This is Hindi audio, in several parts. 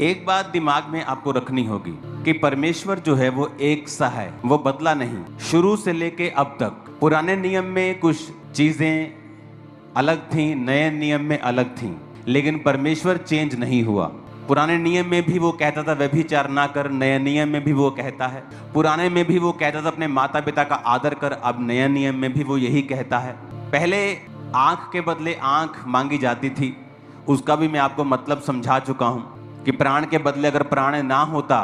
एक बात दिमाग में आपको रखनी होगी कि परमेश्वर जो है वो एक सा है, वो बदला नहीं। शुरू से लेके अब तक पुराने नियम में कुछ चीजें अलग थी, नए नियम में अलग थी, लेकिन परमेश्वर चेंज नहीं हुआ। पुराने नियम में भी वो कहता था व्यभिचार ना कर, नए नियम में भी वो कहता है। पुराने में भी वो कहता था अपने माता पिता का आदर कर, अब नए नियम में भी वो यही कहता है। पहले आंख के बदले आंख मांगी जाती थी, उसका भी मैं आपको मतलब समझा चुका हूं कि प्राण के बदले अगर प्राण ना होता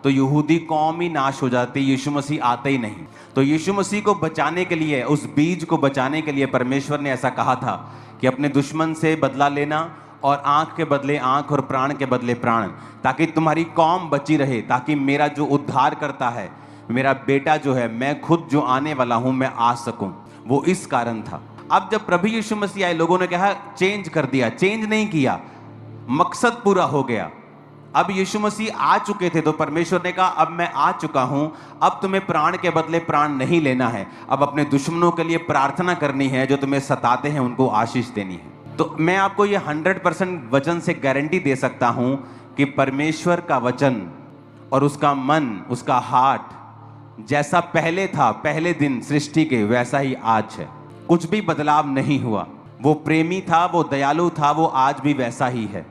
तो यहूदी कौम ही नाश हो जाती, यीशु मसीह आते ही नहीं। तो यीशु मसीह को बचाने के लिए, उस बीज को बचाने के लिए परमेश्वर ने ऐसा कहा था कि अपने दुश्मन से बदला लेना, और आंख के बदले आंख और प्राण के बदले प्राण, ताकि तुम्हारी कौम बची रहे, ताकि मेरा जो उद्धार करता है, मेरा बेटा जो है, मैं खुद जो आने वाला हूं, मैं आ सकूं। वो इस कारण था। अब जब प्रभु यीशु मसीह आए, लोगों ने कहा चेंज कर दिया। चेंज नहीं किया, मकसद पूरा हो गया। अब यीशु मसीह आ चुके थे तो परमेश्वर ने कहा अब मैं आ चुका हूं, अब तुम्हें प्राण के बदले प्राण नहीं लेना है, अब अपने दुश्मनों के लिए प्रार्थना करनी है, जो तुम्हें सताते हैं उनको आशीष देनी है। तो मैं आपको ये 100% वचन से गारंटी दे सकता हूं कि परमेश्वर का वचन और उसका मन, उसका हार्ट जैसा पहले था, पहले दिन सृष्टि के, वैसा ही आज है। कुछ भी बदलाव नहीं हुआ। वो प्रेमी था, वो दयालु था, वो आज भी वैसा ही है।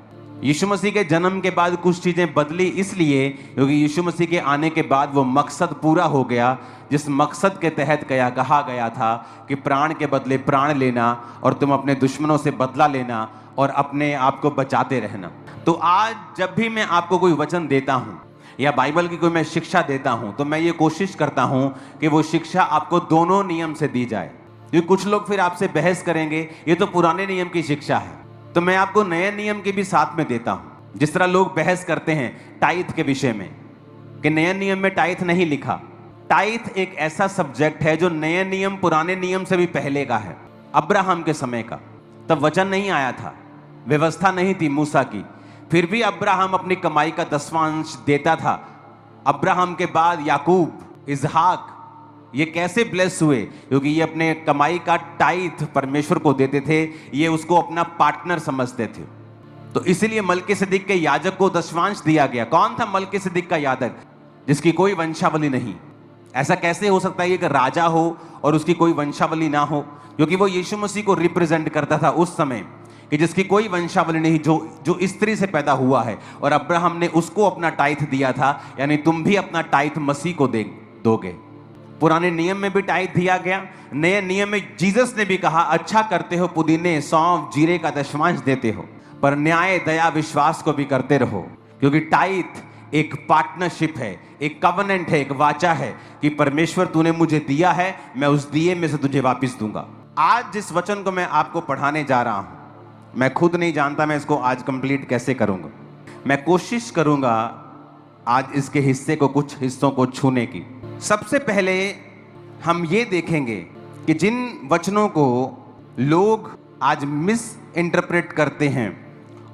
यीशु मसीह के जन्म के बाद कुछ चीजें बदली, इसलिए क्योंकि यीशु मसीह के आने के बाद वो मकसद पूरा हो गया, जिस मकसद के तहत कहा गया था कि प्राण के बदले प्राण लेना, और तुम अपने दुश्मनों से बदला लेना, और अपने आप को बचाते रहना। तो आज जब भी मैं आपको कोई वचन देता हूं या बाइबल की कोई मैं शिक्षा देता हूं, तो मैं ये कोशिश करता हूं कि वो शिक्षा आपको दोनों नियम से दी जाए। क्योंकि कुछ लोग फिर आपसे बहस करेंगे ये तो पुराने नियम की शिक्षा है, तो मैं आपको नए नियम के भी साथ में देता हूं। जिस तरह लोग बहस करते हैं टाइथ के विषय में कि नए नियम में टाइथ नहीं लिखा। टाइथ एक ऐसा सब्जेक्ट है जो नए नियम पुराने नियम से भी पहले का है, अब्राहम के समय का। तब वचन नहीं आया था, व्यवस्था नहीं थी मूसा की, फिर भी अब्राहम अपनी कमाई का 10वां अंश देता था। अब्राहम के बाद याकूब, इजहाक, ये कैसे ब्लेस हुए? क्योंकि ये अपने कमाई का टाइथ परमेश्वर को देते थे, ये उसको अपना पार्टनर समझते थे। तो इसीलिए मलकीसेदेक के याजक को 10वां दिया गया। कौन था मलकीसेदेक का याजक? जिसकी कोई वंशावली नहीं। ऐसा कैसे हो सकता है कि राजा हो और उसकी कोई वंशावली ना हो? क्योंकि वो यीशु मसीह को रिप्रेजेंट करता था उस समय, कि जिसकी कोई वंशावली नहीं, जो स्त्री से पैदा हुआ है, और अब्राहम ने उसको अपना टाइथ दिया था। यानी तुम भी अपना टाइथ मसीह को दोगे। पुराने नियम में भी टाइथ दिया गया, नए नियम में जीसस ने भी कहा अच्छा करते हो, पुदीने, सौंफ, जीरे का 10वां देते हो, पर न्याय, दया, विश्वास को भी करते रहो। क्योंकि टाइथ एक पार्टनरशिप है, एक कवनेंट है, एक वाचा है कि परमेश्वर तूने मुझे दिया है, मैं उस दिए में से तुझे वापस दूंगा। आज जिस वचन को मैं आपको पढ़ाने जा रहा हूं, मैं खुद नहीं जानता मैं इसको आज कंप्लीट कैसे करूंगा। मैं कोशिश करूंगा आज इसके हिस्से को, कुछ हिस्सों को छूने की। सबसे पहले हम ये देखेंगे कि जिन वचनों को लोग आज मिस इंटरप्रेट करते हैं,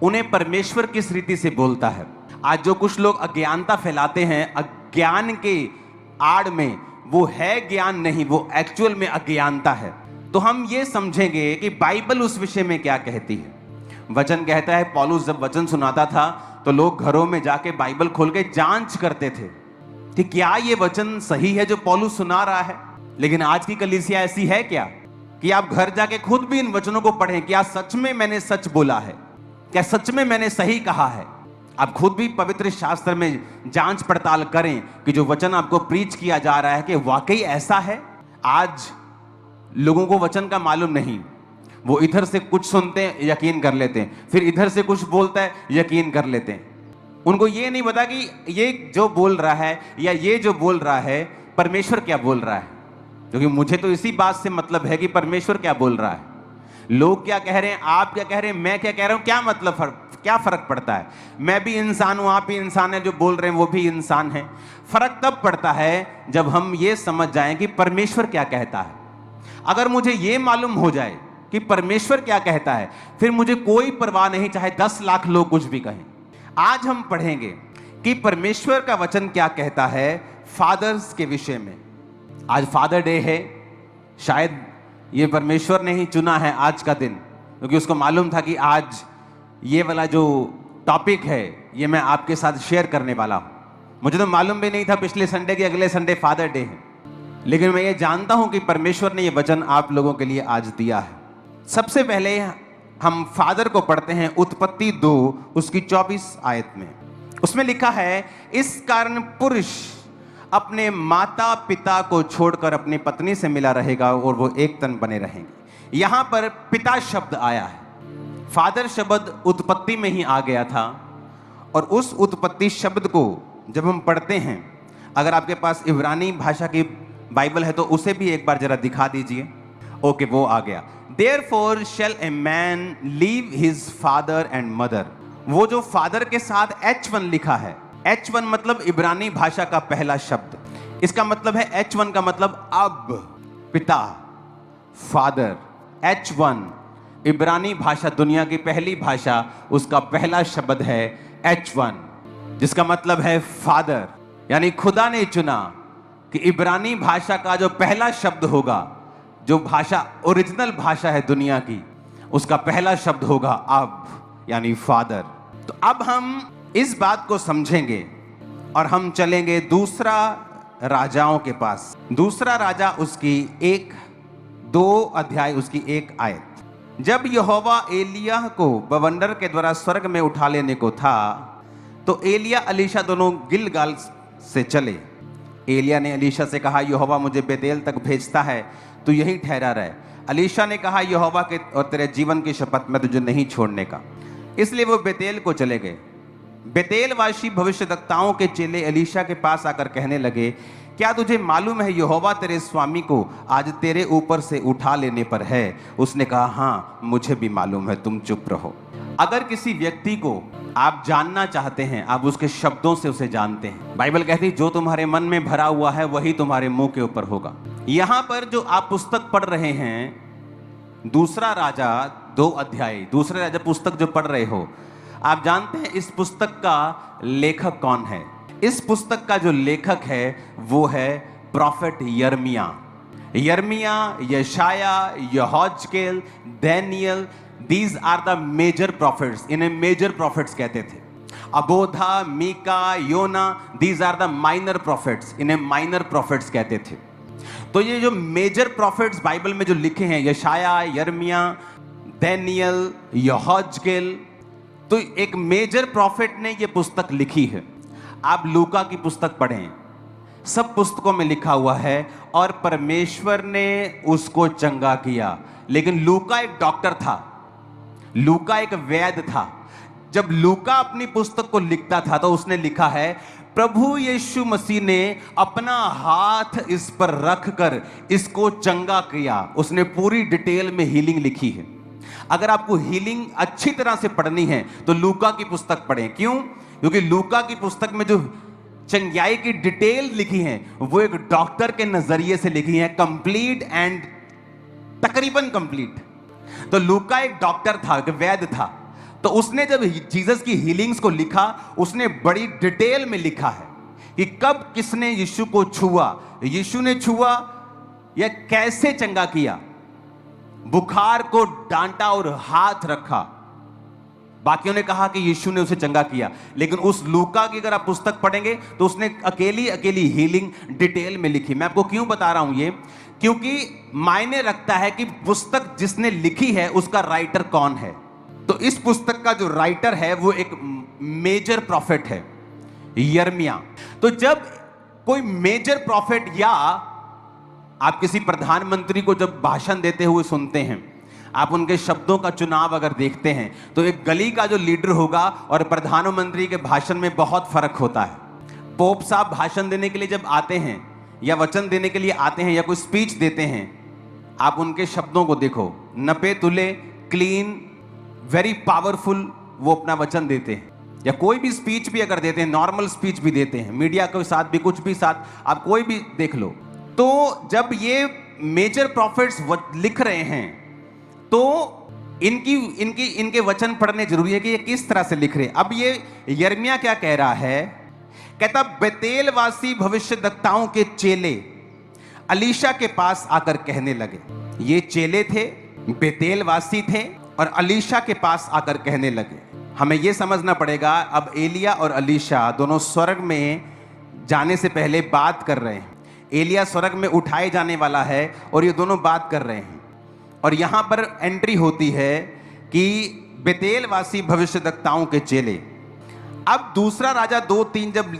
उन्हें परमेश्वर किस रीति से बोलता है। आज जो कुछ लोग अज्ञानता फैलाते हैं, अज्ञान के आड़ में वो है ज्ञान नहीं, वो एक्चुअल में अज्ञानता है। तो हम ये समझेंगे कि बाइबल उस विषय में क्या कहती है। वचन कहता है, पौलुस जब वचन सुनाता था तो लोग घरों में जाके बाइबल खोल के जांच करते थे कि क्या ये वचन सही है जो पौलुस सुना रहा है। लेकिन आज की कलीसिया ऐसी है क्या कि आप घर जाके खुद भी इन वचनों को पढ़ें, क्या सच में मैंने सच बोला है, क्या सच में मैंने सही कहा है। आप खुद भी पवित्र शास्त्र में जांच पड़ताल करें कि जो वचन आपको प्रीच किया जा रहा है कि वाकई ऐसा है। आज लोगों को वचन का मालूम नहीं, वो इधर से कुछ सुनते हैं, यकीन कर लेते हैं, फिर इधर से कुछ बोलता है, यकीन कर लेते हैं। उनको ये नहीं पता कि ये जो बोल रहा है या ये जो बोल रहा है परमेश्वर क्या बोल रहा है। क्योंकि मुझे तो इसी बात से मतलब है कि परमेश्वर क्या बोल रहा है। लोग क्या कह रहे हैं, आप क्या कह रहे हैं, मैं क्या कह रहा हूं, क्या मतलब क्या फर्क पड़ता है? मैं भी इंसान हूं, आप भी इंसान हैं, जो बोल रहे हैं वो भी इंसान है। फर्क तब पड़ता है जब हम ये समझ जाएं कि परमेश्वर क्या कहता है। अगर मुझे ये मालूम हो जाए कि परमेश्वर क्या कहता है, फिर मुझे कोई परवाह नहीं, चाहे 10 लाख लोग कुछ भी कहें। आज हम पढ़ेंगे कि परमेश्वर का वचन क्या कहता है फादर्स के विषय में। आज फादर डे है, शायद ये परमेश्वर ने ही चुना है आज का दिन, क्योंकि उसको मालूम था कि आज ये वाला जो टॉपिक है ये मैं आपके साथ शेयर करने वाला हूं। मुझे तो मालूम भी नहीं था पिछले संडे के अगले संडे फादर डे है, लेकिन मैं ये जानता हूं कि परमेश्वर ने ये वचन आप लोगों के लिए आज दिया है। सबसे पहले हम फादर को पढ़ते हैं उत्पत्ति 2 उसकी 24 आयत में। उसमें लिखा है, इस कारण पुरुष अपने माता पिता को छोड़कर अपनी पत्नी से मिला रहेगा और वो एक तन बने रहेंगे। यहां पर पिता शब्द आया है। फादर शब्द उत्पत्ति में ही आ गया था, और उस उत्पत्ति शब्द को जब हम पढ़ते हैं, अगर आपके पास इब्रानी भाषा की बाइबल है तो उसे भी एक बार जरा दिखा दीजिए। ओके, वो आ गया। Therefore shall a man leave his father and mother। वो जो फादर के साथ H1 लिखा है, H1 मतलब इब्रानी भाषा का पहला शब्द। इसका मतलब है H1 का मतलब अब, पिता, फादर। H1 इब्रानी भाषा, दुनिया की पहली भाषा, उसका पहला शब्द है H1, जिसका मतलब है फादर। यानी खुदा ने चुना कि इब्रानी भाषा का जो पहला शब्द होगा, जो भाषा ओरिजिनल भाषा है दुनिया की, उसका पहला शब्द होगा अब, यानी फादर। तो अब हम इस बात को समझेंगे और हम चलेंगे दूसरा राजाओं के पास। दूसरा राजा उसकी 1-2 अध्याय उसकी 1 आयत। जब यहोवा एलिय्याह को बवंडर के द्वारा स्वर्ग में उठा लेने को था, तो एलिय्याह अलीशा दोनों गिलगाल से चले। एलिय्याह ने अलीशा से कहा, यहोवा मुझे बेतेल तक भेजता है, तू यहीं ठहरा रहे। अलीशा ने कहा, यहोवा के और तेरे जीवन की शपथ मैं तुझे नहीं छोड़ने का। इसलिए वो बेतेल को चले गए। बेतेलवासी भविष्यद्वक्ताओं के चेले अलीशा के पास आकर कहने लगे, क्या तुझे मालूम है यहोवा तेरे स्वामी को आज तेरे ऊपर से उठा लेने पर है? उसने कहा, हाँ मुझे भी मालूम है, तुम चुप रहो। अगर किसी व्यक्ति को आप जानना चाहते हैं, आप उसके शब्दों से उसे जानते हैं। बाइबल कहती है, जो तुम्हारे मन में भरा हुआ है वही तुम्हारे मुंह के ऊपर होगा। यहां पर जो आप पुस्तक पढ़ रहे हैं, दूसरा राजा 2 अध्याय, दूसरे राजा पुस्तक जो पढ़ रहे हो, आप जानते हैं इस पुस्तक का लेखक कौन है? इस पुस्तक का जो लेखक है वो है prophet Jeremiah, Isaiah, Ezekiel, Daniel. These are the major prophets। इन्हें मेजर प्रॉफिट्स कहते थे। अबोधा, मीका, योना, these are the minor prophets। इन्हें माइनर प्रॉफिट्स कहते थे। तो ये जो मेजर प्रॉफिट्स बाइबल में जो लिखे हैं, यशाया, यिर्मयाह, दानियल, यहोजकेल, तो एक मेजर प्रॉफिट ने ये पुस्तक लिखी है। आप लूका की पुस्तक पढ़ें, सब पुस्तकों में लिखा हुआ है, और परमेश्वर ने उसको चंगा किया। लेकिन लूका एक डॉक्टर था, लूका एक वैद्य था। जब लूका अपनी पुस्तक को लिखता था तो उसने लिखा है, प्रभु यीशु मसीह ने अपना हाथ इस पर रखकर इसको चंगा किया। उसने पूरी डिटेल में हीलिंग लिखी है। अगर आपको हीलिंग अच्छी तरह से पढ़नी है तो लूका की पुस्तक पढ़ें। क्यों? क्योंकि लूका की पुस्तक में जो चंगाई की डिटेल लिखी है वो एक डॉक्टर के नजरिए से लिखी है, कंप्लीट एंड तकरीबन कंप्लीट। तो लूका एक डॉक्टर था, एक वैद्य था। तो उसने जब जीसस की हीलिंग्स को लिखा, उसने बड़ी डिटेल में लिखा है कि कब किसने यीशु को छुआ, यीशु ने छुआ या कैसे चंगा किया, बुखार को डांटा और हाथ रखा। बाकियों ने कहा कि यीशु ने उसे चंगा किया, लेकिन उस लूका की अगर आप पुस्तक पढ़ेंगे तो उसने अकेली हीलिंग डिटेल में लिखी। मैं आपको क्यों बता रहा हूं ये? क्योंकि मायने रखता है कि पुस्तक जिसने लिखी है उसका राइटर कौन है। तो इस पुस्तक का जो राइटर है वो एक मेजर प्रॉफिट है, यिर्मयाह। तो जब कोई मेजर प्रॉफिट, या आप किसी प्रधानमंत्री को जब भाषण देते हुए सुनते हैं, आप उनके शब्दों का चुनाव अगर देखते हैं तो एक गली का जो लीडर होगा और प्रधानमंत्री के भाषण में बहुत फर्क होता है। पोप साहब भाषण देने के लिए जब आते हैं या वचन देने के लिए आते हैं या कोई स्पीच देते हैं, आप उनके शब्दों को देखो, नपे तुले, क्लीन, वेरी पावरफुल, वो अपना वचन देते हैं। या कोई भी स्पीच भी अगर देते हैं, नॉर्मल स्पीच भी देते हैं, मीडिया के साथ भी, कुछ भी साथ, आप कोई भी देख लो। तो जब ये मेजर प्रॉफिट्स लिख रहे हैं तो इनके वचन पढ़ने जरूरी है कि ये किस तरह से लिख रहे हैं। अब ये यिर्मयाह क्या कह रहा है? कहता, बेतेलवासी भविष्यद्वक्ताओं के चेले अलीशा के पास आकर कहने लगे। ये चेले थे, बेतेलवासी थे, और अलीशा के पास आकर कहने लगे। हमें यह समझना पड़ेगा, अब एलिया और अलीशा दोनों स्वर्ग में जाने से पहले बात कर रहे हैं। एलिया स्वर्ग में उठाए जाने वाला है और ये दोनों बात कर रहे हैं। और यहां पर एंट्री होती है कि बेतेलवासी भविष्यद्वक्ताओं के चेले। अब दूसरा राजा 2:3 जब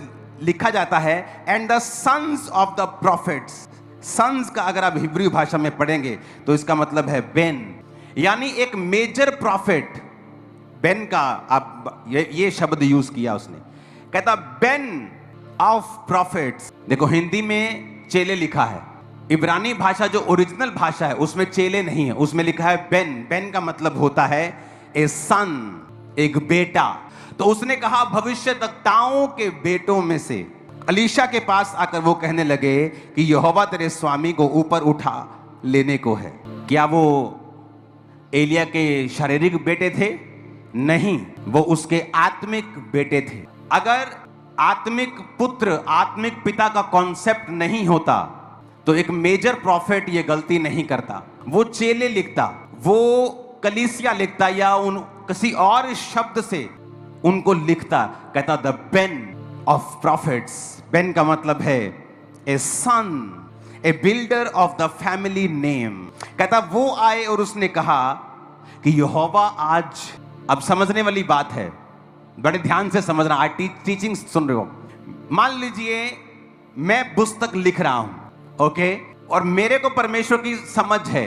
लिखा जाता है, and the sons of the prophets. Sons का अगर आप हिब्रू भाषा में पढ़ेंगे तो इसका मतलब है बेन, यानी एक मेजर प्रॉफिट। बेन का आप ये शब्द यूज किया उसने, कहता बेन ऑफ प्रॉफिट्स। देखो हिंदी में चेले लिखा है, इब्रानी भाषा जो ओरिजिनल भाषा है उसमें चेले नहीं है, उसमें लिखा है बेन। बेन का मतलब होता है ए सन, एक बेटा। तो उसने कहा भविष्यद्वक्ताओं के बेटों में से अलीशा के पास आकर वो कहने लगे कि यहोवा तेरे स्वामी को ऊपर उठा लेने को है। क्या वो एलिया के शारीरिक बेटे थे? नहीं, वो उसके आत्मिक बेटे थे। अगर आत्मिक पुत्र, आत्मिक पिता का कॉन्सेप्ट नहीं होता तो एक मेजर प्रॉफिट ये गलती नहीं करता। वो चेले लिखता, वो कलीसिया लिखता, या उन किसी और शब्द से उनको लिखता, कहता the ben of prophets. Ben का मतलब है a son, a builder of the family name. कहता वो आए और उसने कहा कि यहोवा आज, अब समझने वाली बात है, बड़े ध्यान से समझना, आज टीचिंग सुन रहे हो। मान लीजिए मैं पुस्तक लिख रहा हूं, ओके, और मेरे को परमेश्वर की समझ है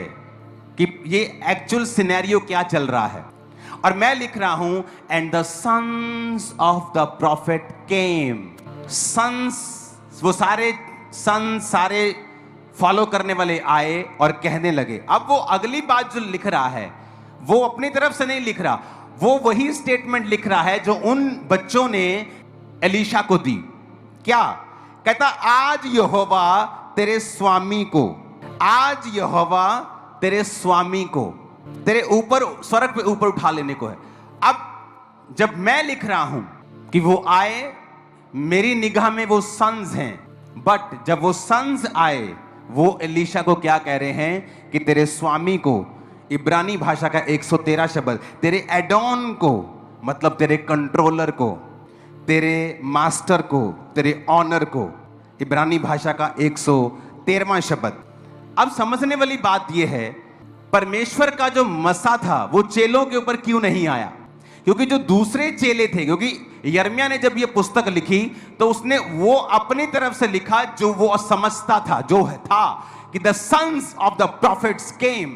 कि ये एक्चुअल सिनेरियो क्या चल रहा है, और मैं लिख रहा हूं and the sons of the prophet came. Sons, वो सारे सन, सारे फॉलो करने वाले आए और कहने लगे। अब वो अगली बात जो लिख रहा है वो अपनी तरफ से नहीं लिख रहा, वो वही स्टेटमेंट लिख रहा है जो उन बच्चों ने एलीशा को दी। क्या कहता? आज यहोवा तेरे स्वामी को, आज यहोवा तेरे स्वामी को तेरे ऊपर, स्वर्ग पे ऊपर उठा लेने को है। अब जब मैं लिख रहा हूं कि वो आए, मेरी निगाह में वो सन्स हैं, बट जब वो सन्स आए, वो एलीशा को क्या कह रहे हैं कि तेरे स्वामी को, इब्रानी भाषा का 113 शब्द, तेरे एडॉन को, मतलब तेरे कंट्रोलर को, तेरे मास्टर को, तेरे ऑनर को, इब्रानी भाषा का 113वां शब्द। अब समझने वाली बात यह है, परमेश्वर का जो मसा था वो चेलों के ऊपर क्यों नहीं आया? क्योंकि जो दूसरे चेले थे, क्योंकि यिर्मयाह ने जब ये पुस्तक लिखी तो उसने वो अपनी तरफ से लिखा जो वो समझता था, जो है था कि the sons of the prophets came.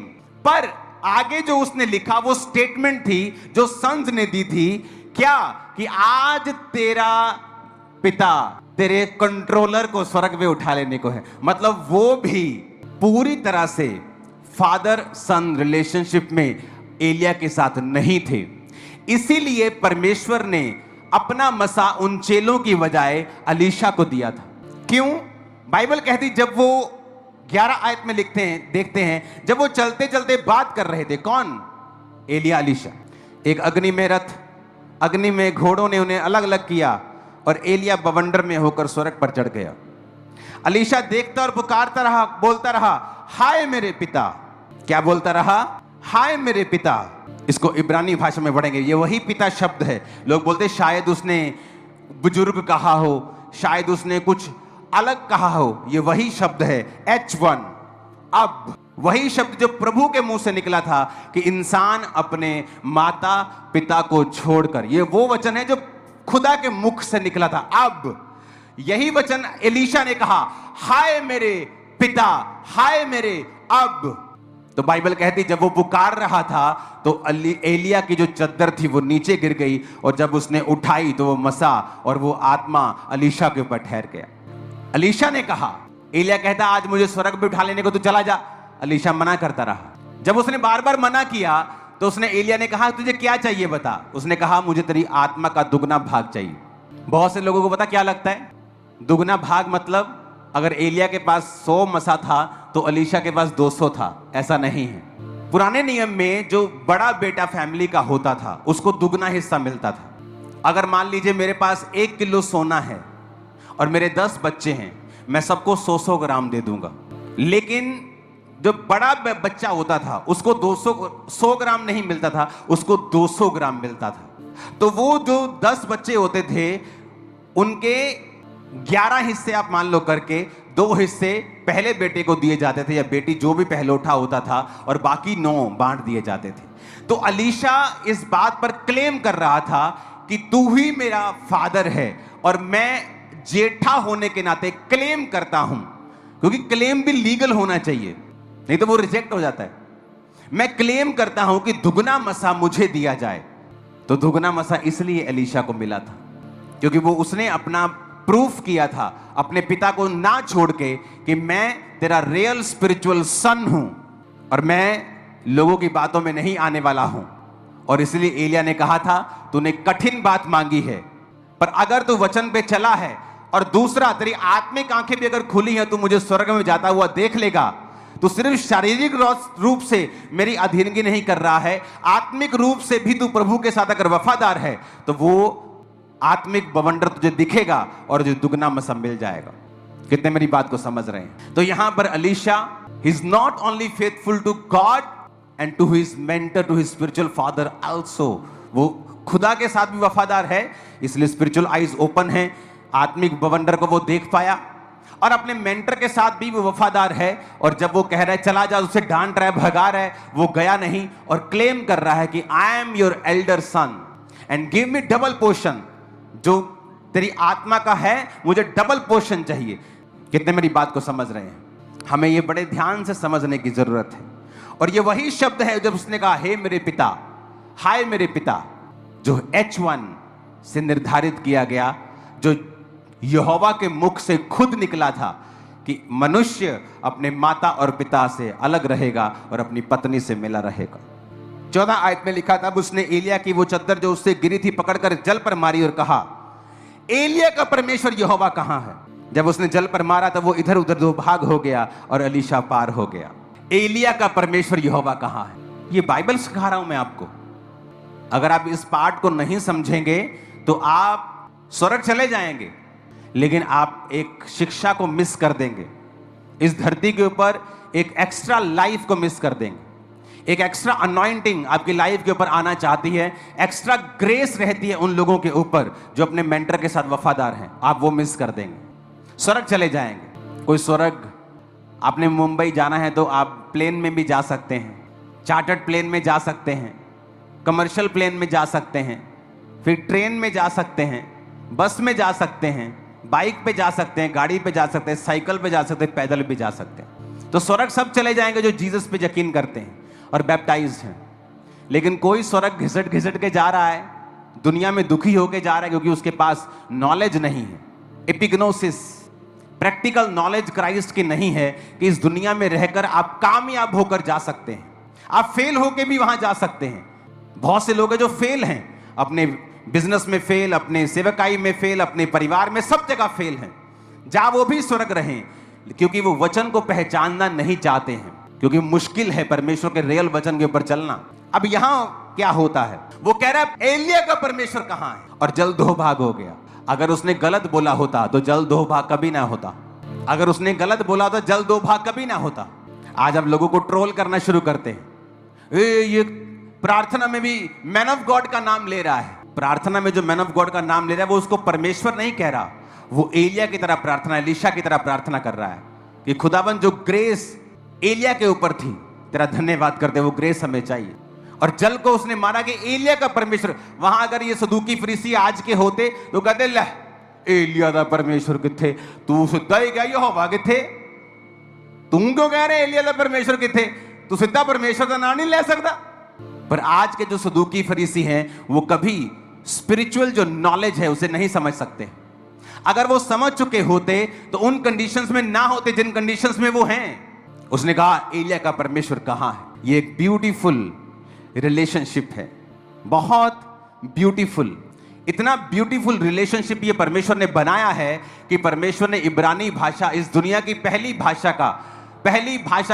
पर आगे जो उसने लिखा वो स्टेटमेंट थी जो सन्स ने दी थी, क्या कि आज तेरा पिता तेरे कंट्रोलर को स्वर्ग में उठा लेने को है। मतलब वो भी पूरी तरह से फादर सन रिलेशनशिप में एलिया के साथ नहीं थे। इसीलिए परमेश्वर ने अपना मसा उन चेलों की बजाय अलीशा को दिया था। क्यों? बाइबल कहती, जब वो 11 आयत में लिखते हैं, देखते हैं, जब वो चलते चलते बात कर रहे थे, कौन? एलिया, अलीशा। एक अग्नि में रथ, अग्नि में घोड़ों ने उन्हें अलग अलग किया और एलिया बवंडर में होकर स्वर्ग पर चढ़ गया। अलीशा देखता और पुकारता रहा, बोलता रहा, हाय मेरे पिता। क्या बोलता रहा? हाय मेरे पिता। इसको इब्रानी भाषा में पढ़ेंगे, ये वही पिता शब्द है। लोग बोलते शायद उसने बुजुर्ग कहा हो, शायद उसने कुछ अलग कहा हो, ये वही शब्द है H1। अब वही शब्द जो प्रभु के मुंह से निकला था कि इंसान अपने माता पिता को छोड़कर, ये वो वचन है जो खुदा के मुख से निकला था। अब यही वचन एलीशा ने कहा, हाय मेरे पिता, हाय मेरे अब। तो बाइबल कहती जब वो पुकार रहा था तो एलिया की जो चद्दर थी वो नीचे गिर गई, और जब उसने उठाई तो वो मसा और वो आत्मा अलीशा के ऊपर ठहर गया। अलीशा ने कहा, एलिया कहता आज मुझे स्वर्ग पे उठा लेने को, तू चला जा। अलीशा मना करता रहा। जब उसने बार बार मना किया तो उसने, एलिया ने कहा तुझे क्या चाहिए बता। उसने कहा मुझे तेरी आत्मा का दुगना भाग चाहिए। बहुत से लोगों को पता क्या लगता है, दुगना भाग मतलब अगर एलिया के पास 100 मसा था तो अलीशा के पास 200 था। ऐसा नहीं है। पुराने नियम में जो बड़ा बेटा फैमिली का होता था उसको दुगना हिस्सा मिलता था। अगर मान लीजिए मेरे पास 1 किलो सोना है और मेरे 10 बच्चे हैं, मैं सबको 100-100 ग्राम दे दूंगा। लेकिन जो बड़ा बच्चा होता था उसको 100 ग्राम नहीं मिलता था, उसको 200 ग्राम मिलता था। तो वो जो 10 बच्चे होते थे उनके 11 हिस्से आप मान लो करके 2 हिस्से पहले बेटे को दिए जाते थे या बेटी जो भी पहलौठा होता था, और बाकी 9 बांट दिए जाते थे। तो अलीशा इस बात पर क्लेम कर रहा था कि तू ही मेरा फादर है, और मैं जेठा होने के नाते क्लेम करता हूं, क्योंकि क्लेम भी लीगल होना चाहिए, नहीं तो वो रिजेक्ट हो जाता है। मैं क्लेम करता हूं कि दुगना मसा मुझे दिया जाए। तो दुगना मसा इसलिए एलीशा को मिला था क्योंकि वो उसने अपना प्रूफ किया था अपने पिता को ना छोड़ के कि मैं तेरा रियल स्पिरिचुअल सन हूं और मैं लोगों की बातों में नहीं आने वाला हूं। और इसलिए एलिया ने कहा था तूने कठिन बात मांगी है, पर अगर तू वचन पे चला है और दूसरा तेरी आत्मिक आंखें भी अगर खुली हैं, तू मुझे स्वर्ग में जाता हुआ देख लेगा। तू सिर्फ शारीरिक रूप से मेरी अधीनगी नहीं कर रहा है, आत्मिक रूप से भी तू प्रभु के साथ अगर वफादार है तो वो आत्मिक बवंडर तुझे दिखेगा और जो दुगना मसा मिल जाएगा। कितने मेरी बात को समझ रहे हैं? तो यहां पर Elisha is not only faithful to God and to his mentor, to his spiritual father also. वो खुदा के साथ भी वफादार है, इसलिए स्पिरिचुअल आईज ओपन है, आत्मिक बवंडर को वो देख पाया, और अपने मेंटर के साथ भी वो वफादार है। और जब वो कह रहा है चला जा, उसे डांट रहा है, भगा रहा है, वो गया नहीं और क्लेम कर रहा है कि I am your elder son and give me double portion. जो तेरी आत्मा का है मुझे डबल पोर्शन चाहिए। कितने मेरी बात को समझ रहे हैं? हमें ये बड़े ध्यान से समझने की जरूरत है। और ये वही शब्द है जब उसने कहा हे मेरे पिता, हाय मेरे पिता, जो H1 से निर्धारित किया गया, जो यहोवा के मुख से खुद निकला था कि मनुष्य अपने माता और पिता से अलग रहेगा और अपनी पत्नी से मिला रहेगा। 14 आयत में लिखा था, अब उसने एलिया की वो चद्दर जो उससे गिरी थी पकड़कर जल पर मारी और कहा एलिया का परमेश्वर यहोवा कहां है। जब उसने जल पर मारा तब वो इधर उधर 2 भाग हो गया और अलीशा पार हो गया। एलिया का परमेश्वर यहोवा कहां है? ये बाइबल सिखा रहा हूं मैं आपको। अगर आप इस पार्ट को नहीं समझेंगे तो आप स्वर्ग चले जाएंगे, लेकिन आप एक शिक्षा को मिस कर देंगे। इस धरती के ऊपर एक एक्स्ट्रा लाइफ को मिस कर देंगे। एक एक्स्ट्रा अनॉइंटिंग आपकी लाइफ के ऊपर आना चाहती है, एक्स्ट्रा ग्रेस रहती है उन लोगों के ऊपर जो अपने मेंटर के साथ वफादार हैं, आप वो मिस कर देंगे, स्वर्ग चले जाएंगे। कोई स्वर्ग, आपने मुंबई जाना है तो आप प्लेन में भी जा सकते हैं, चार्टर्ड प्लेन में जा सकते हैं, कमर्शियल प्लेन में जा सकते हैं, फिर ट्रेन में जा सकते हैं, बस में जा सकते हैं, बाइक पे जा सकते हैं, गाड़ी पे जा सकते हैं, साइकिल पे जा सकते हैं, पैदल भी जा सकते हैं। तो स्वर्ग सब चले जाएंगे जो जीसस पे यकीन करते हैं और बैप्टाइज्ड हैं। लेकिन कोई स्वर्ग घिसट घिसट के जा रहा है, दुनिया में दुखी होके जा रहा है, क्योंकि उसके पास नॉलेज नहीं है, एपिग्नोसिस, प्रैक्टिकल नॉलेज क्राइस्ट की नहीं है कि इस दुनिया में रहकर आप कामयाब होकर जा सकते हैं, आप फेल होकर भी वहां जा सकते हैं। बहुत से लोग हैं जो फेल हैं, अपने बिजनेस में फेल, अपने सेवकाई में फेल, अपने परिवार में, सब जगह फेल हैं। जा वो भी स्वर्ग रहें, क्योंकि वो वचन को पहचानना नहीं चाहते हैं, क्योंकि मुश्किल है परमेश्वर के रियल वचन के ऊपर चलना। अब यहां क्या होता है, वो कह रहा है एलिया का परमेश्वर कहां है, और जल 2 भाग हो गया। अगर उसने गलत बोला होता तो जल 2 भाग कभी ना होता। अगर उसने गलत बोला तो जल 2 भाग कभी ना होता। आज अब लोगों को ट्रोल करना शुरू करते हैं, ये प्रार्थना में भी मैन ऑफ गॉड का नाम ले रहा है। प्रार्थना में जो मैन ऑफ गॉड का नाम ले रहा है वो उसको परमेश्वर नहीं कह रहा, वो एलिया की तरह प्रार्थना, एलीशा की तरह प्रार्थना कर रहा है कि खुदाबंद जो ग्रेस एलिया के ऊपर थी, तेरा धन्यवाद करते, वो ग्रेस हमें चाहिए। और जल को उसने माना कि एलिया का परमेश्वर। वहां अगर ये सदूकी फरीसी आज के होते तो कहते ले एलिया दा परमेश्वर किथे, तू सीधा ही कह यहोवा किथे, तू क्यों कह रहे एलिया दा परमेश्वर किथे, तू सीधा परमेश्वर का नाम नहीं ले सकता। पर आज के जो सदूकी फरीसी हैं वो कभी स्पिरिचुअल जो नॉलेज है उसे नहीं समझ सकते। अगर वो समझ चुके होते तो उन कंडीशंस में ना होते जिन कंडीशंस में वो हैं। उसने कहा एलिया का परमेश्वर कहां है। ये एक ब्यूटीफुल रिलेशनशिप है, बहुत ब्यूटीफुल, इतना ब्यूटीफुल रिलेशनशिप ये परमेश्वर ने बनाया है कि परमेश्वर ने इब्रानी भाषा, इस दुनिया की पहली भाषा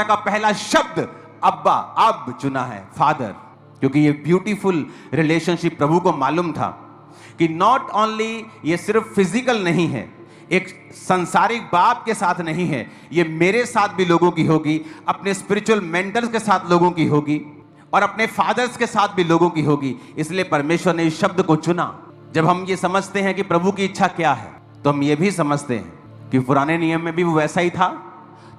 का पहला शब्द अब्बा, अब चुना है, फादर। क्योंकि ये ब्यूटीफुल रिलेशनशिप प्रभु को मालूम था कि नॉट ओनली ये सिर्फ फिजिकल नहीं है, एक संसारिक बाप के साथ नहीं है, ये मेरे साथ भी लोगों की होगी, अपने स्पिरिचुअल मेंटर्स के साथ लोगों की होगी, और अपने फादर्स के साथ भी लोगों की होगी। इसलिए परमेश्वर ने इस शब्द को चुना। जब हम ये समझते हैं कि प्रभु की इच्छा क्या है, तो हम ये भी समझते हैं कि पुराने नियम में भी वो वैसा ही था,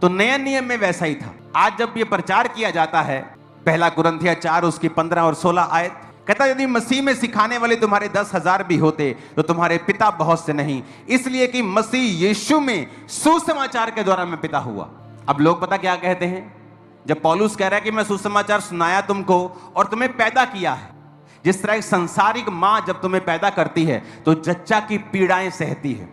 तो नए नियम में वैसा ही था। आज जब ये प्रचार किया जाता है, पहला कुरिन्थियों 4 उसकी 15 और 16 आयत कहता, यदि मसीह में सिखाने वाले तुम्हारे 10,000 भी होते तो तुम्हारे पिता बहुत से नहीं, इसलिए कि मसीह यीशु में सुसमाचार के द्वारा मैं पिता हुआ। अब लोग पता क्या कहते हैं, जब पौलुस कह रहा है कि मैं सुसमाचार सुनाया तुमको और तुम्हें पैदा किया है, जिस तरह एक संसारिक मां जब तुम्हें पैदा करती है तो जच्चा की पीड़ाएं सहती है,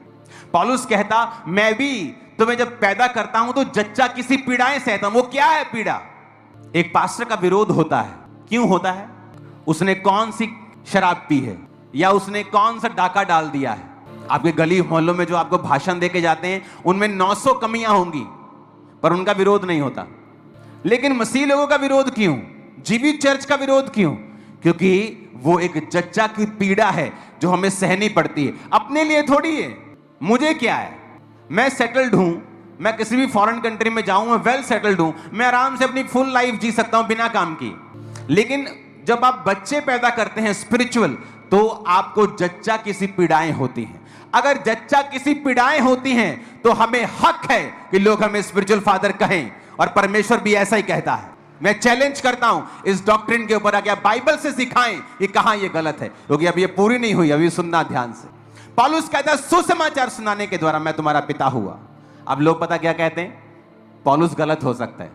पौलुस कहता मैं भी तुम्हें जब पैदा करता हूं तो जच्चा किसी पीड़ाएं सहता हूं। वो क्या है पीड़ा? एक पास्टर का विरोध होता है। क्यों होता है? उसने कौन सी शराब पी है, या उसने कौन सा डाका डाल दिया है। आपके गली मोहल्लों में जो आपको भाषण देके जाते हैं, उनमें 900 कमियां होंगी, पर उनका विरोध नहीं होता। लेकिन मसीह लोगों का विरोध क्यों? जीवित चर्च का विरोध क्यों? क्योंकि वो एक जच्चा की पीड़ा है जो हमें सहनी पड़ती है। अपने लिए थोड़ी है, मुझे क्या है, मैं सेटल्ड हूं, मैं किसी भी फॉरेन कंट्री में जाऊं, मैं वेल सेटल्ड हूं, मैं आराम से अपनी फुल लाइफ जी सकता हूं बिना काम की। लेकिन जब आप बच्चे पैदा करते हैं स्पिरिचुअल, तो आपको जच्चा किसी पीड़ाएं होती हैं। अगर जच्चा किसी पीड़ाएं होती हैं तो हमें हक है कि लोग हमें स्पिरिचुअल फादर कहें, और परमेश्वर भी ऐसा ही कहता है। मैं चैलेंज करता हूं इस डॉक्ट्रिन के ऊपर, क्या बाइबल से सिखाएं कि कहां ये गलत है, क्योंकि अब ये पूरी नहीं हुई, अभी सुनना ध्यान से। पौलुस कहता है सुसमाचार सुनाने के द्वारा मैं तुम्हारा पिता हुआ। अब लोग पता क्या कहते हैं, पौलुस गलत हो सकता है,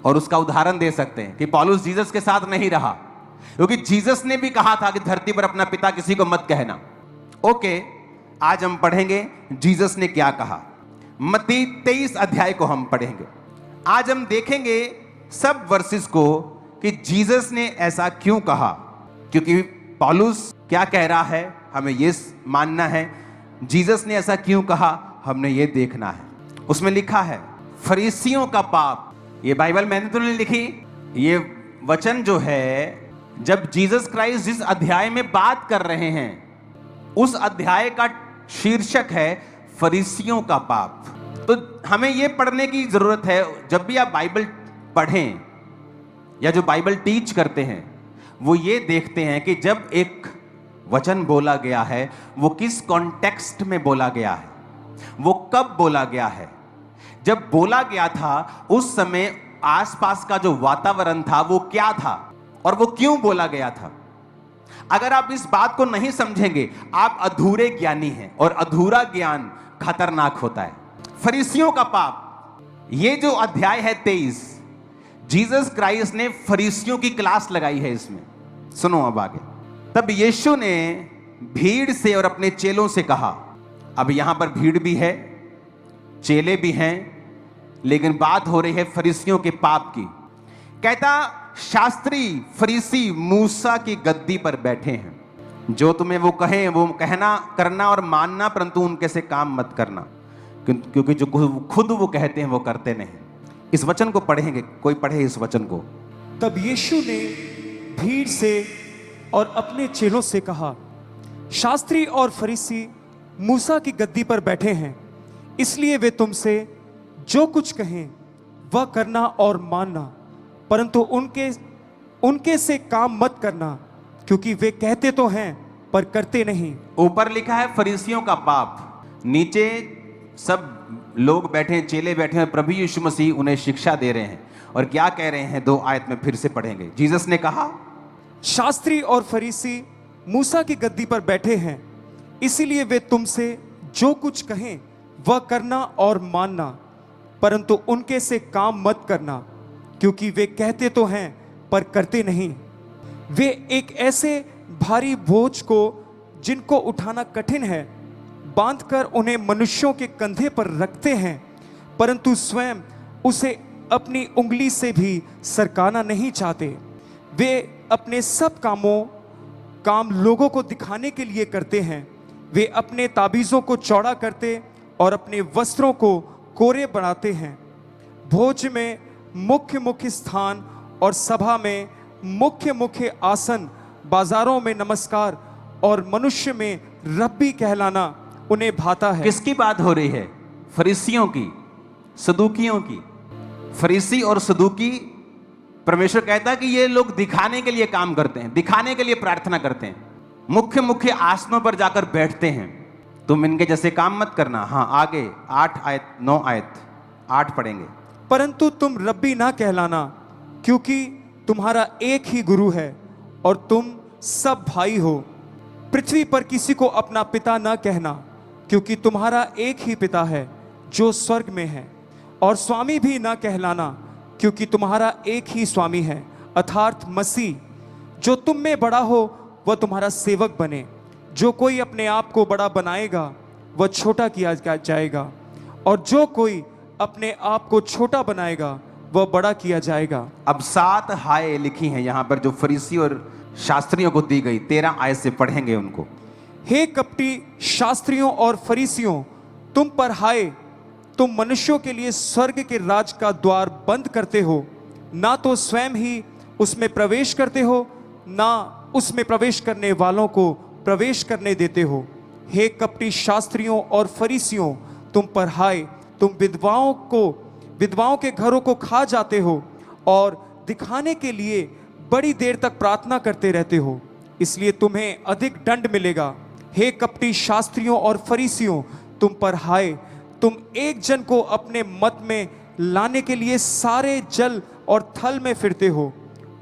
और उसका उदाहरण दे सकते हैं कि पौलुस जीसस के साथ नहीं रहा, क्योंकि जीसस ने भी कहा था कि धरती पर अपना पिता किसी को मत कहना। ओके, आज हम पढ़ेंगे जीसस ने क्या कहा। मत्ती 23 अध्याय को हम पढ़ेंगे। आज हम देखेंगे सब वर्सेस को कि जीसस ने ऐसा क्यों कहा, क्योंकि पौलुस क्या कह रहा है हमें ये मानना है, जीसस ने ऐसा क्यों कहा हमने ये देखना है। उसमें लिखा है फरीसियों का पाप। ये बाइबल मैंने तो नहीं लिखी, ये वचन जो है, जब जीसस क्राइस्ट जिस अध्याय में बात कर रहे हैं, उस अध्याय का शीर्षक है फरीसियों का पाप। तो हमें यह पढ़ने की जरूरत है, जब भी आप बाइबल पढ़ें या जो बाइबल टीच करते हैं, वो ये देखते हैं कि जब एक वचन बोला गया है, वो किस कॉन्टेक्स्ट में बोला गया है, वो कब बोला गया है। जब बोला गया था उस समय आसपास का जो वातावरण था वो क्या था, और वो क्यों बोला गया था। अगर आप इस बात को नहीं समझेंगे, आप अधूरे ज्ञानी हैं, और अधूरा ज्ञान खतरनाक होता है। फरीसियों का पाप, ये जो अध्याय है 23, जीसस क्राइस्ट ने फरीसियों की क्लास लगाई है इसमें। सुनो अब आगे। तब यीशु ने भीड़ से और अपने चेलों से कहा, अब यहां पर भीड़ भी है, चेले भी हैं, लेकिन बात हो रही है फरीसियों के पाप की। कहता शास्त्री फरीसी मूसा की गद्दी पर बैठे हैं, जो तुम्हें वो कहें वो कहना करना और मानना, परंतु उनके से काम मत करना, क्योंकि जो खुद वो कहते हैं वो करते नहीं। इस वचन को पढ़ेंगे, कोई पढ़े इस वचन को। तब यीशु ने भीड़ से और अपने चेलों से कहा, शास्त्री और फरीसी मूसा की गद्दी पर बैठे हैं, इसलिए वे तुमसे जो कुछ कहें वह करना और मानना, परंतु उनके से काम मत करना, क्योंकि वे कहते तो हैं पर करते नहीं। ऊपर लिखा है फरीसियों का पाप, नीचे सब लोग बैठे हैं, चेले बैठे हैं, प्रभु यीशु मसीह उन्हें शिक्षा दे रहे हैं। और क्या कह रहे हैं, 2 आयत में फिर से पढ़ेंगे। जीसस ने कहा, शास्त्री और फरीसी मूसा की गद्दी पर बैठे हैं, इसीलिए वे तुमसे जो कुछ कहें वह करना और मानना, परंतु उनके से काम मत करना, क्योंकि वे कहते तो हैं पर करते नहीं। वे एक ऐसे भारी बोझ को जिनको उठाना कठिन है बांधकर उन्हें मनुष्यों के कंधे पर रखते हैं, परंतु स्वयं उसे अपनी उंगली से भी सरकाना नहीं चाहते। वे अपने सब काम लोगों को दिखाने के लिए करते हैं। वे अपने ताबीज़ों को चौड़ा करते और अपने वस्त्रों को कोरे बनाते हैं। भोज में मुख्य स्थान और सभा में मुख्य आसन, बाजारों में नमस्कार और मनुष्य में रब्बी कहलाना उन्हें भाता है। किसकी बात हो रही है? फरीसियों की, सदूकियों की। फरीसी और सदूकी परमेश्वर कहता है कि ये लोग दिखाने के लिए काम करते हैं, दिखाने के लिए प्रार्थना करते हैं, मुख्य मुख्य आसनों पर जाकर बैठते हैं। तुम इनके जैसे काम मत करना। हाँ, आगे 8 आयत 9 आयत 8 पढ़ेंगे। परंतु तुम रब्बी ना कहलाना, क्योंकि तुम्हारा एक ही गुरु है और तुम सब भाई हो। पृथ्वी पर किसी को अपना पिता ना कहना, क्योंकि तुम्हारा एक ही पिता है जो स्वर्ग में है। और स्वामी भी ना कहलाना, क्योंकि तुम्हारा एक ही स्वामी है, अर्थात मसीह। जो तुम में बड़ा हो वह तुम्हारा सेवक बने। जो कोई अपने आप को बड़ा बनाएगा वह छोटा किया जाएगा, और जो कोई अपने आप को छोटा बनाएगा वह बड़ा किया जाएगा। अब 7 हाय लिखी हैं यहां पर, जो फरीसी और शास्त्रियों को दी गई। 13 आयत से पढ़ेंगे उनको। हे कपटी शास्त्रियों और फरीसियों, तुम पर हाय, तुम मनुष्यों के लिए स्वर्ग के राज का द्वार बंद करते हो, ना तो स्वयं ही उसमें प्रवेश करते हो, ना उसमें प्रवेश करने वालों को प्रवेश करने देते हो। हे कपटी शास्त्रियों और फरीसियों, तुम पर हाय, तुम विधवाओं के घरों को खा जाते हो और दिखाने के लिए बड़ी देर तक प्रार्थना करते रहते हो, इसलिए तुम्हें अधिक दंड मिलेगा। हे कपटी शास्त्रियों और फरीसियों, तुम पर हाय, तुम एक जन को अपने मत में लाने के लिए सारे जल और थल में फिरते हो,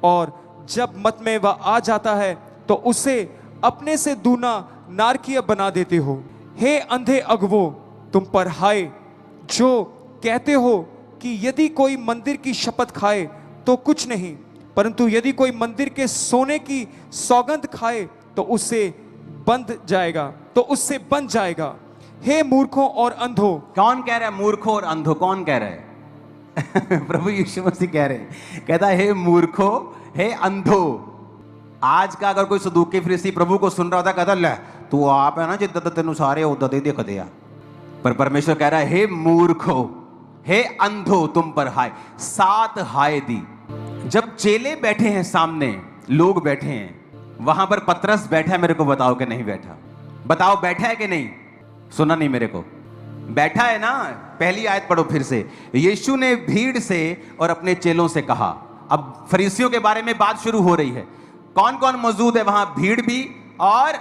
और जब मत में वह आ जाता है तो उसे अपने से दूना नारकीय बना देते हो। हे अंधे अगवो, तुम पर हाय, जो कहते हो कि यदि कोई मंदिर की शपथ खाए तो कुछ नहीं, परंतु यदि कोई मंदिर के सोने की सौगंध खाए तो उससे बन जाएगा। हे मूर्खों और अंधों। कौन कह रहा है मूर्खों और अंधों? कौन कह रहा है? प्रभु यीशु मसीह कह रहे हैं। कहता है हे मूर्खों, हे अंधों। आज का अगर कोई सदूकी फरीसी प्रभु को सुन रहा होता, कहता ले तू आप है ना जिद्दत तेन सारे उदा दे दिया। पर परमेश्वर कह रहा है हे मूर्खों, हे अंधो, तुम पर हाय। 7 हाय दी। जब चेले बैठे हैं सामने, लोग बैठे हैं, वहां पर पतरस बैठा है। मेरे को बताओ कि नहीं बैठा? बताओ बैठा है कि नहीं? सुना नहीं मेरे को? बैठा है ना। पहली आयत पढ़ो फिर से। यीशु ने भीड़ से और अपने चेलों से कहा। अब फरीसियों के बारे में बात शुरू हो रही है। कौन कौन मौजूद है वहां? भीड़ भी और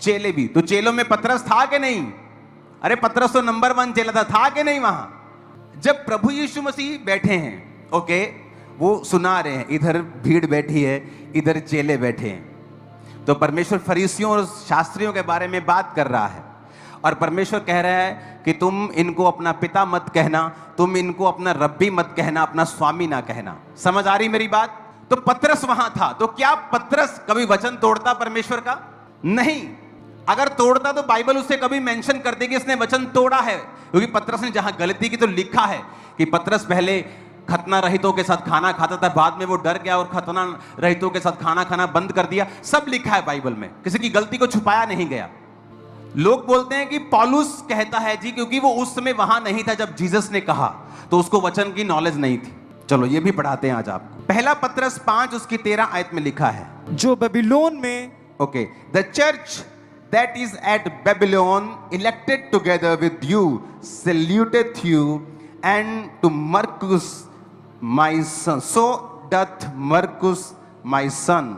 चेले भी। तो चेलों में पतरस था कि नहीं? अरे पतरस तो नंबर 1 चेला था कि नहीं वहां? जब प्रभु यीशु मसीह बैठे हैं, ओके, वो सुना रहे हैं, इधर भीड़ बैठी है, इधर चेले बैठे हैं, तो परमेश्वर फरीसियों और शास्त्रियों के बारे में बात कर रहा है। और परमेश्वर कह रहा है कि तुम इनको अपना पिता मत कहना, तुम इनको अपना रब्बी मत कहना, अपना स्वामी ना कहना। समझ आ रही मेरी बात? तो पतरस वहां था। तो क्या पतरस कभी वचन तोड़ता परमेश्वर का? नहीं। अगर तोड़ता तो बाइबल उससे कभी मेंशन कर देगी इसने वचन तोड़ा है, क्योंकि पतरस ने जहां गलती की तो लिखा है कि पतरस पहले खतना रहितों के साथ खाना खाता था, बाद में वो डर गया और खतना रहितों के साथ खाना खाना बंद कर दिया। सब लिखा है बाइबल में, किसी की गलती को छुपाया नहीं गया। लोग बोलते हैं कि पौलुस कहता है जी, क्योंकि वो उस समय वहां नहीं था जब जीसस ने कहा, तो उसको वचन की नॉलेज नहीं थी। चलो ये भी पढ़ाते हैं आज आपको। पहला पतरस 5 उसकी 13 आयत में लिखा है, जो बेबीलोन में, okay, the church that is at Babylon, elected together with you, saluteth you, and to Marcus my son. So doth Marcus my son.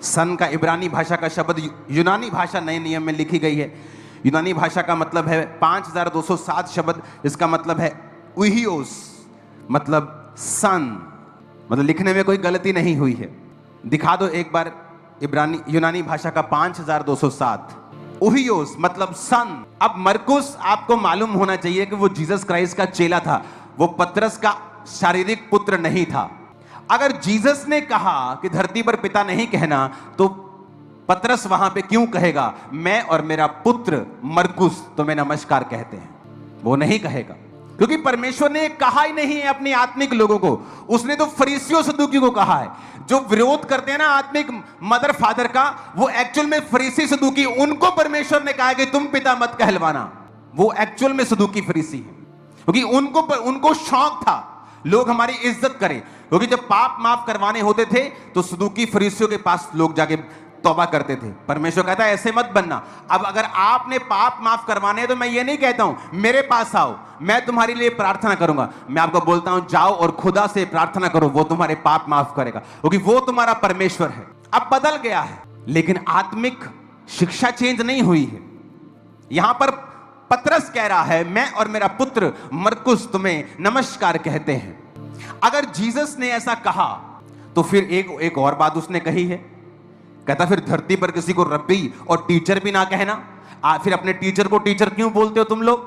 सन का इब्रानी भाषा का शब्द यूनानी भाषा नए नियम में लिखी गई है। यूनानी भाषा का मतलब है 5207 शब्द, इसका मतलब है उहियोस, मतलब सन, मतलब लिखने में कोई गलती नहीं हुई है। दिखा दो एक बार यूनानी भाषा का 5207। उहियोस मतलब सन। अब मरकुस आपको मालूम होना चाहिए कि वो जीसस क्राइस्ट का चेला था, वो पतरस का शारीरिक पुत्र नहीं था। अगर जीसस ने कहा कि धरती पर पिता नहीं कहना, तो पतरस वहां पे क्यों कहेगा मैं और मेरा पुत्र मरकुस तुम्हें नमस्कार कहते हैं? वो नहीं कहेगा, क्योंकि परमेश्वर ने कहा ही नहीं है अपने आत्मिक लोगों को। उसने तो फरीसियों सदूकियों को कहा है, जो विरोध करते हैं ना आत्मिक मदर फादर का, वो एक्चुअल में फरीसी सदूकी, उनको परमेश्वर ने कहा है कि तुम पिता मत कहलवाना। वो एक्चुअल में सदूकी फरीसी है, क्योंकि उनको शौक था लोग हमारी इज्जत करें। क्योंकि जब पाप माफ करवाने होते थे तो सदूकी फरीसियों के पास लोग जाके तौबा करते थे। परमेश्वर कहता है ऐसे मत बनना। अब अगर आपने पाप माफ करवाने हैं तो मैं ये नहीं कहता हूं मेरे पास आओ, मैं तुम्हारे लिए प्रार्थना करूंगा। मैं आपको बोलता हूं जाओ और खुदा से प्रार्थना करो, वो तुम्हारे पाप माफ करेगा, क्योंकि वो तुम्हारा परमेश्वर है। अब बदल गया है, लेकिन आत्मिक शिक्षा चेंज नहीं हुई है। यहां पर पतरस कह रहा है मैं और मेरा पुत्र मरकुस तुम्हें नमस्कार कहते हैं। अगर जीसस ने ऐसा कहा तो फिर एक और बात उसने कही है। कहता फिर धरती पर किसी को रब्बी और टीचर भी ना कहना। फिर अपने टीचर को टीचर क्यों बोलते हो तुम लोग?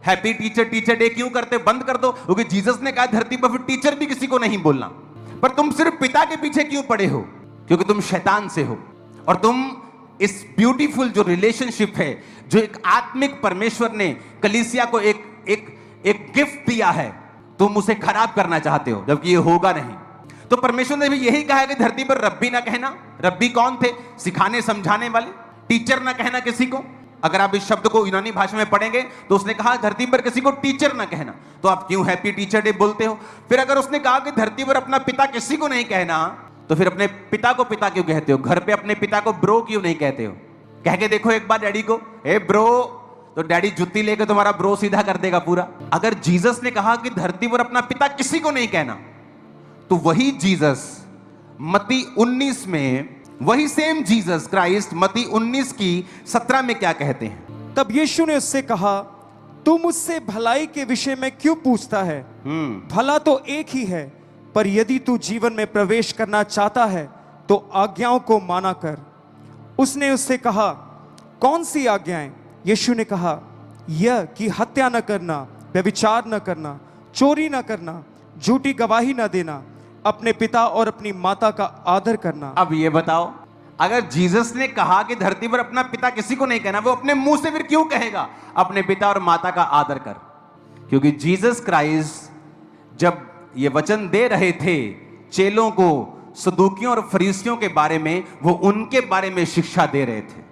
हैप्पी टीचर डे क्यों करते? बंद कर दो, क्योंकि जीसस ने कहा धरती पर फिर टीचर भी किसी को नहीं बोलना। पर तुम सिर्फ पिता के पीछे क्यों पड़े हो? क्योंकि तुम शैतान से हो और तुम इस ब्यूटीफुल जो रिलेशनशिप है, जो एक आत्मिक परमेश्वर ने कलीसिया को एक गिफ्ट दिया है, तुम उसे खराब करना चाहते हो, जबकि ये होगा नहीं। तो परमेश्वर ने भी यही कहा कि धरती पर रब्बी ना कहना। रब्बी कौन थे? सिखाने समझाने वाले। टीचर ना कहना किसी को। अगर आप इस शब्द को यूनानी भाषा में पढ़ेंगे तो उसने कहा धरती पर किसी को टीचर ना कहना, तो आप क्यों हैप्पी टीचर डे बोलते हो? फिर अगर उसने कहा कि धरती पर अपना पिता किसी को नहीं कहना, तो फिर अपने पिता को पिता क्यों कहते हो? घर पे अपने पिता को ब्रो क्यों नहीं कहते हो? कह के देखो एक बार डैडी को, ए ब्रो, तो डैडी जुत्ती लेकर तुम्हारा ब्रो सीधा कर देगा पूरा। अगर जीसस ने कहा कि धरती पर अपना पिता किसी को नहीं कहना, तो वही जीसस मत्ती 19 में, वही सेम जीसस क्राइस्ट मत्ती 19 की 17 में क्या कहते हैं? तब यीशु ने उससे कहा तू मुझसे भलाई के विषय में क्यों पूछता है? भला तो एक ही है, पर यदि तू जीवन में प्रवेश करना चाहता है तो आज्ञाओं को माना कर। उसने उससे कहा कौन सी आज्ञाएं? यीशु ने कहा यह कि हत्या न करना, व्यभिचार न करना, चोरी न करना, झूठी गवाही न देना, अपने पिता और अपनी माता का आदर करना। अब ये बताओ, अगर जीसस ने कहा कि धरती पर अपना पिता किसी को नहीं कहना, वो अपने मुंह से फिर क्यों कहेगा अपने पिता और माता का आदर कर? क्योंकि जीसस क्राइस्ट जब ये वचन दे रहे थे चेलों को, सदूकियों और फरीसियों के बारे में, वो उनके बारे में शिक्षा दे रहे थे।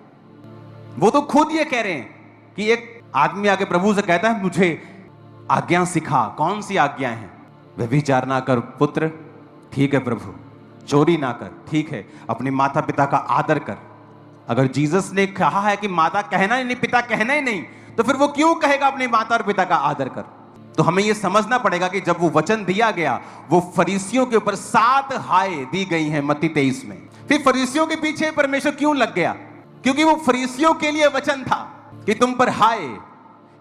वो तो खुद ये कह रहे हैं कि एक आदमी आके प्रभु से कहता है मुझे आज्ञा सिखा। कौन सी आज्ञा है? व्यभिचार ना कर पुत्र, ठीक है प्रभु। चोरी ना कर, ठीक है। अपने माता पिता का आदर कर। अगर जीसस ने कहा है कि माता कहना ही नहीं, पिता कहना ही नहीं, तो फिर वो क्यों कहेगा अपने माता और पिता का आदर कर? तो हमें यह समझना पड़ेगा कि जब वो वचन दिया गया, वो फरीसियों के ऊपर 7 हाय दी गई हैं मत्ती 23 में। फिर फरीसियों के पीछे परमेश्वर क्यों लग गया? क्योंकि वो फरीसियों के लिए वचन था कि तुम पर हाय,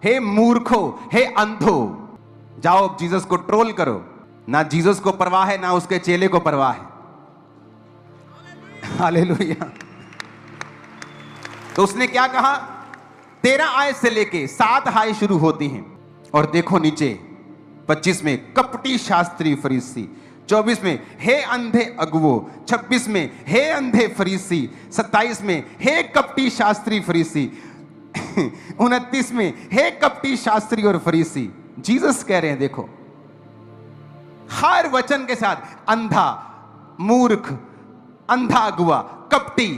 हे मूर्खो, हे अंधो, जाओ जीसस को ट्रोल करो। ना जीसस को परवाह है, ना उसके चेले को परवाह है। हालेलुया। तो उसने क्या कहा? 13 आयत से लेके 7 हाय शुरू होती हैं। और देखो नीचे 25 में कपटी शास्त्री फरीसी, 24 में हे अंधे अगुवो, 26 में हे अंधे फरीसी, 27 में हे कपटी शास्त्री फरीसी, 29 में हे कपटी शास्त्री और फरीसी। जीसस कह रहे हैं देखो, हर वचन के साथ अंधा, मूर्ख, अंधा अगुआ, कपटी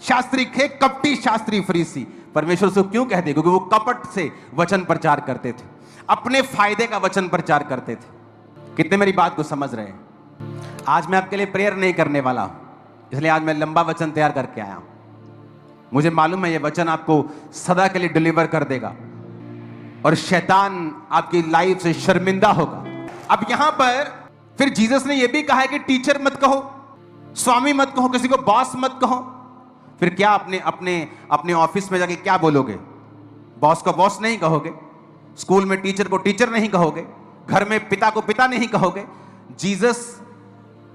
शास्त्री, हे कपटी शास्त्री फरीसी। परमेश्वर से क्यों कहते? क्योंकि वो कपट से वचन प्रचार करते थे, अपने फायदे का वचन प्रचार करते थे। कितने मेरी बात को समझ रहे हैं? आज मैं आपके लिए प्रेयर नहीं करने वाला हूं, इसलिए आज मैं लंबा वचन तैयार करके आया हूं। मुझे मालूम है ये वचन आपको सदा के लिए डिलीवर कर देगा और शैतान आपकी लाइफ से शर्मिंदा होगा। अब यहां पर फिर जीसस ने यह भी कहा है कि टीचर मत कहो, स्वामी मत कहो, किसी को बॉस मत कहो। फिर क्या अपने ऑफिस में जाके क्या बोलोगे? बॉस को बॉस नहीं कहोगे, स्कूल में टीचर को टीचर नहीं कहोगे, घर में पिता को पिता नहीं कहोगे। जीसस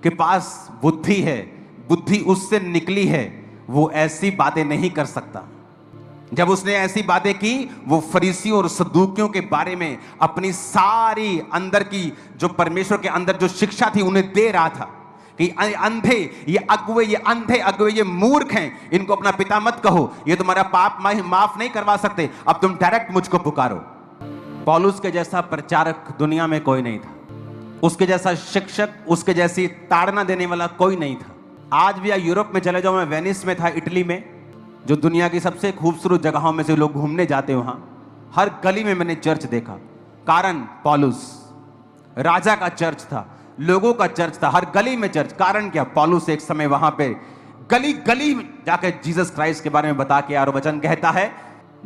के पास बुद्धि है, बुद्धि उससे निकली है, वो ऐसी बातें नहीं कर सकता। जब उसने ऐसी बातें की, वो फरीसियों और सदूकियों के बारे में अपनी सारी अंदर की जो परमेश्वर के अंदर जो शिक्षा थी उन्हें दे रहा था कि अंधे, ये अगुवे, ये अंधे अगुवे, ये मूर्ख हैं, इनको अपना पिता मत कहो, ये तुम्हारा पाप माफ नहीं करवा सकते, अब तुम डायरेक्ट मुझको पुकारो। पौलुस के जैसा प्रचारक दुनिया में कोई नहीं था, उसके जैसा शिक्षक, उसके जैसी ताड़ना देने वाला कोई नहीं था। आज भी यूरोप में चले जाओ, मैं वेनिस में था, इटली में, जो दुनिया की सबसे खूबसूरत जगहों में से लोग घूमने जाते हैं, वहां हर गली में मैंने चर्च देखा। कारण पौलुस, राजा का चर्च था, लोगों का चर्च था, हर गली में चर्च। कारण क्या? पौलुस एक समय वहां पे गली गली में जाकर जीसस क्राइस्ट के बारे में बता के और वचन कहता है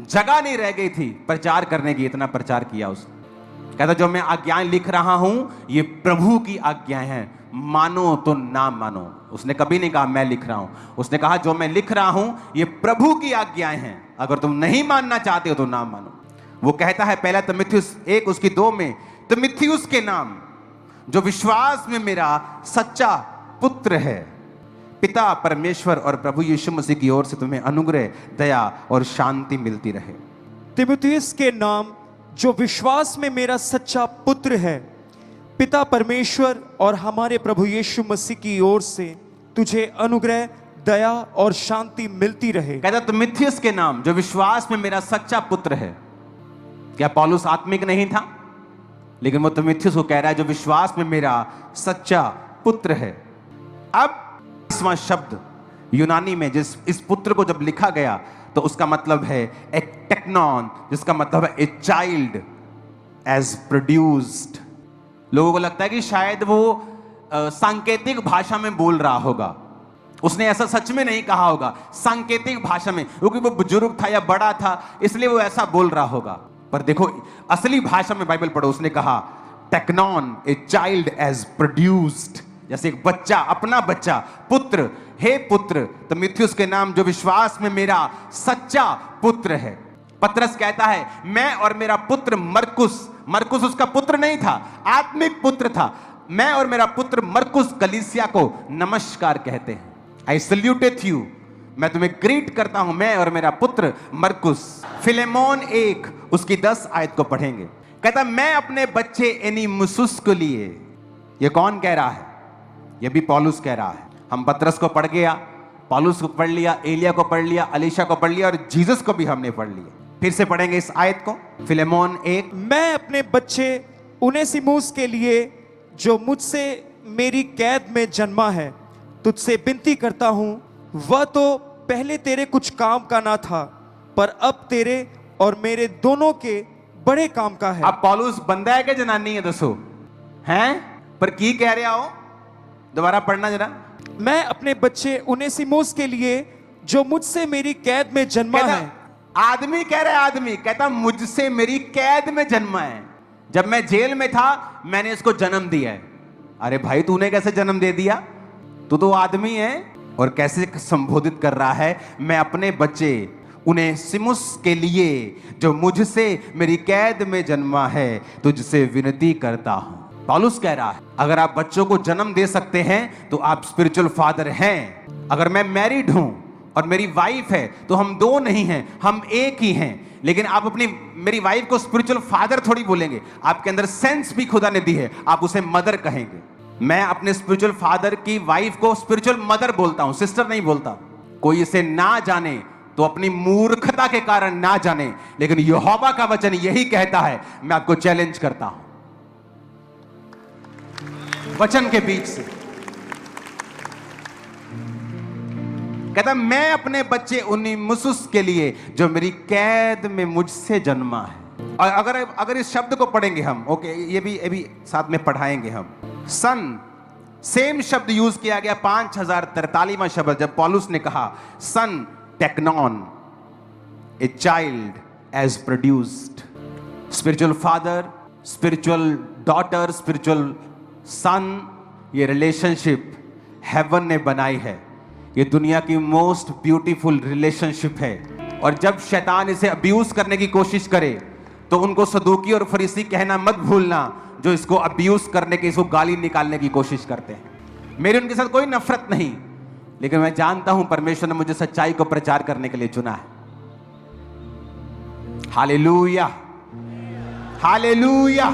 जगह नहीं रह गई थी प्रचार करने की, इतना प्रचार किया उसने। कहता जो मैं आज्ञाएं लिख रहा हूं ये प्रभु की आज्ञाएं हैं, मानो तो ना मानो। उसने कभी नहीं कहा मैं लिख रहा हूं, उसने कहा जो मैं लिख रहा हूं ये प्रभु की आज्ञाएं हैं, अगर तुम नहीं मानना चाहते हो तो ना मानो। वो कहता है पहला तिमुथियुस 1 उसकी 2 में, तिमुथियुस के नाम जो विश्वास में मेरा सच्चा पुत्र है, पिता परमेश्वर और प्रभु यीशु मसीह की ओर से तुम्हें अनुग्रह, दया और शांति मिलती रहे। तिमुथियुस के नाम जो विश्वास में मेरा सच्चा पुत्र है, पिता परमेश्वर और हमारे प्रभु यीशु मसीह की ओर से तुझे अनुग्रह, दया और शांति मिलती रहे। कहता तिमुथियुस के नाम जो विश्वास में मेरा सच्चा पुत्र है। क्या पौलुस आत्मिक नहीं था? लेकिन वो तिमुथियुस को कह रहा है जो विश्वास में मेरा सच्चा पुत्र है। अब इसवां शब्द यूनानी में जिस इस पुत्र को जब लिखा गया तो उसका मतलब है एक टेक्नॉन, जिसका मतलब है ए चाइल्ड एज प्रोड्यूस्ड। लोगों को लगता है कि शायद वो सांकेतिक भाषा में बोल रहा होगा, उसने ऐसा सच में नहीं कहा होगा, सांकेतिक भाषा में, क्योंकि वो बुजुर्ग था या बड़ा था इसलिए वो ऐसा बोल रहा होगा। पर देखो असली भाषा में बाइबल पढ़ो, उसने कहा टेक्नॉन ए चाइल्ड एज प्रोड्यूस्ड, जैसे एक बच्चा, अपना बच्चा, पुत्र, हे पुत्र तिमुथियुस के नाम जो विश्वास में मेरा सच्चा पुत्र है। पतरस कहता है मैं और मेरा पुत्र मरकुस, मरकुस उसका पुत्र नहीं था, आत्मिक पुत्र था, मैं और मेरा पुत्र मरकुस कलीसिया को नमस्कार कहते हैं। आई सल्यूटेड यू, मैं तुम्हें ग्रीट करता हूं, मैं और मेरा पुत्र मरकुस। फिलेमोन 1 उसकी 10 आयत को पढ़ेंगे। कहता मैं अपने बच्चे एनीमुसुस को लिए, ये कौन कह रहा है? ये भी पौलुस कह रहा है। हम पतरस को पढ़ गया, पौलुस को पढ़ लिया, एलिया को पढ़ लिया, अलीशा को पढ़ लिया और जीसस को भी हमने पढ़ लिया। फिर से पढ़ेंगे इस आयत को, फिलेमोन 1। मैं अपने बच्चे उनेसिमुस के लिए जो मुझसे मेरी कैद में जन्मा है तुझसे विनती करता हूं, वह तो पहले तेरे कुछ काम का ना था पर अब तेरे और मेरे दोनों के बड़े काम का है। अब पौलुस बंदा है क्या जनानी है? दसो हैं पर की कह रहे हो? दोबारा पढ़ना जरा। मैं अपने बच्चे उनेसिमुस के लिए जो मुझसे मेरी कैद में जन्मा है। आदमी कह रहा है, आदमी कहता मुझसे मेरी कैद में जन्मा है, जब मैं जेल में था मैंने इसको जन्म दिया है। अरे भाई तूने कैसे जन्म दे दिया? तू तो आदमी है। और कैसे संबोधित कर रहा है, मैं अपने बच्चे उनेसिमुस के लिए जो मुझसे मेरी कैद में जन्मा है तुझसे विनती करता हूं। पौलुस कह रहा है अगर आप बच्चों को जन्म दे सकते हैं तो आप स्पिरिचुअल फादर हैं। अगर मैं मैरिड हूं और मेरी वाइफ है तो हम दो नहीं हैं, हम एक ही हैं। लेकिन आप अपनी मेरी वाइफ को स्पिरिचुअल फादर थोड़ी बोलेंगे, आपके अंदर सेंस भी खुदा ने दी है, आप उसे मदर कहेंगे। मैं अपने स्पिरिचुअल फादर की वाइफ को स्पिरिचुअल मदर बोलता हूं, सिस्टर नहीं बोलता। कोई इसे ना जाने तो अपनी मूर्खता के कारण ना जाने, लेकिन यहोवा का वचन यही कहता है। मैं आपको चैलेंज करता हूं वचन के बीच से। कहता मैं अपने बच्चे उनेसिमुस के लिए जो मेरी कैद में मुझसे जन्मा है। और अगर इस शब्द को पढ़ेंगे हम, ओके ये भी साथ में पढ़ाएंगे हम। सन सेम शब्द यूज किया गया 5043वां शब्द जब पौलुस ने कहा सन टेक्नॉन a child as produced. Spiritual father, spiritual daughter, spiritual son, ये रिलेशनशिप हेवन ने बनाई है। ये दुनिया की मोस्ट ब्यूटीफुल रिलेशनशिप है। और जब शैतान इसे अब्यूज करने की कोशिश करे तो उनको सदूकी और फरीसी कहना मत भूलना, जो इसको अब्यूज करने की, इसको गाली निकालने की कोशिश करते हैं। मेरी उनके साथ कोई नफरत नहीं, लेकिन मैं जानता हूं परमेश्वर ने मुझे सच्चाई को प्रचार करने के लिए चुना है। Hallelujah, hallelujah.